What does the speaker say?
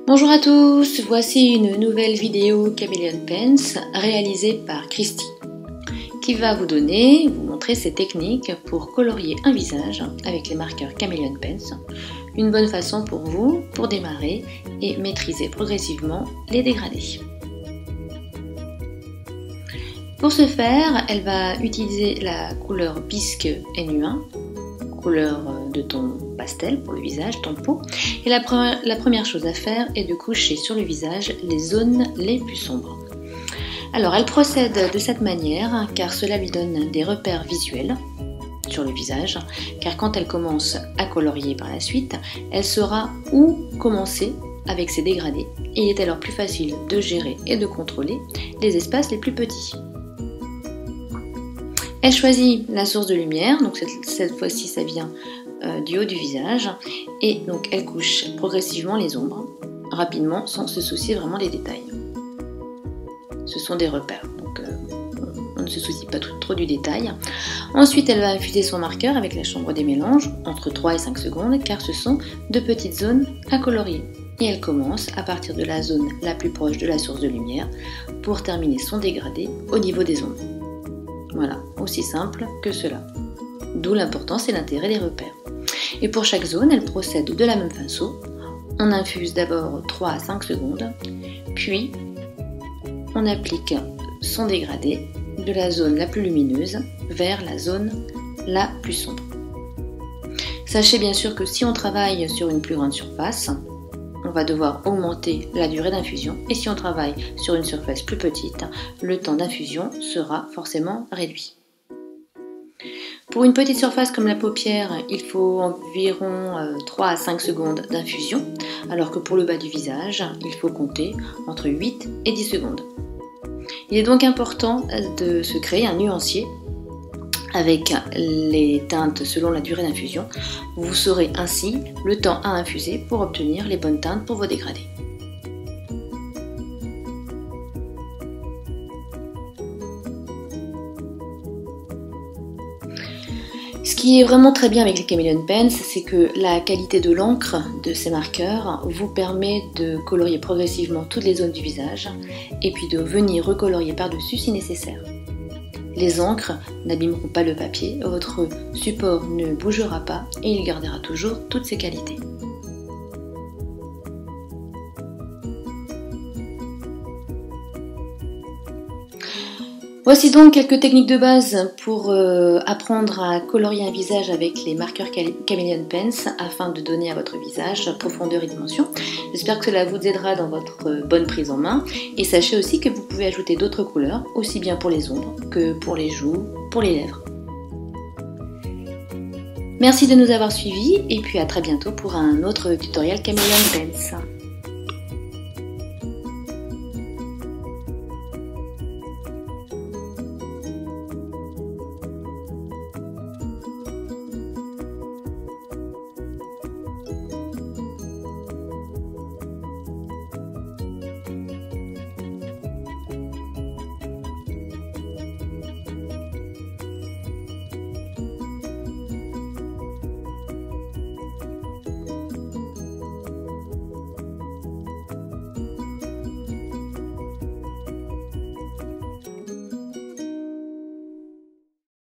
Bonjour à tous, voici une nouvelle vidéo Chameleon Pens réalisée par Christy qui va vous montrer ses techniques pour colorier un visage avec les marqueurs Chameleon Pens. Une bonne façon pour vous pour démarrer et maîtriser progressivement les dégradés. Pour ce faire, elle va utiliser la couleur Bisque NU1, couleur de ton pastel pour le visage, ton peau. Et la première chose à faire est de coucher sur le visage les zones les plus sombres. Alors elle procède de cette manière car cela lui donne des repères visuels sur le visage, car quand elle commence à colorier par la suite, elle saura où commencer avec ses dégradés et il est alors plus facile de gérer et de contrôler les espaces les plus petits. Elle choisit la source de lumière, donc cette fois-ci ça vient du haut du visage, et donc elle couche progressivement les ombres, rapidement, sans se soucier vraiment des détails. Ce sont des repères, donc on ne se soucie pas trop du détail. Ensuite elle va infuser son marqueur avec la chambre des mélanges, entre 3 et 5 secondes, car ce sont de petites zones à colorier. Et elle commence à partir de la zone la plus proche de la source de lumière, pour terminer son dégradé au niveau des ombres. Voilà, aussi simple que cela. D'où l'importance et l'intérêt des repères. Et pour chaque zone, elle procède de la même façon. On infuse d'abord 3 à 5 secondes, puis on applique son dégradé de la zone la plus lumineuse vers la zone la plus sombre. Sachez bien sûr que si on travaille sur une plus grande surface, on va devoir augmenter la durée d'infusion, et si on travaille sur une surface plus petite, le temps d'infusion sera forcément réduit. Pour une petite surface comme la paupière, il faut environ 3 à 5 secondes d'infusion, alors que pour le bas du visage, il faut compter entre 8 et 10 secondes. Il est donc important de se créer un nuancier avec les teintes selon la durée d'infusion. Vous saurez ainsi le temps à infuser pour obtenir les bonnes teintes pour vos dégradés. Ce qui est vraiment très bien avec les Chameleon Pens, c'est que la qualité de l'encre de ces marqueurs vous permet de colorier progressivement toutes les zones du visage et puis de venir recolorier par-dessus si nécessaire. Les encres n'abîmeront pas le papier, votre support ne bougera pas et il gardera toujours toutes ses qualités. Voici donc quelques techniques de base pour apprendre à colorier un visage avec les marqueurs Chameleon Pens afin de donner à votre visage profondeur et dimension. J'espère que cela vous aidera dans votre bonne prise en main et sachez aussi que vous pouvez ajouter d'autres couleurs, aussi bien pour les ombres que pour les joues, pour les lèvres. Merci de nous avoir suivis et puis à très bientôt pour un autre tutoriel Chameleon Pens.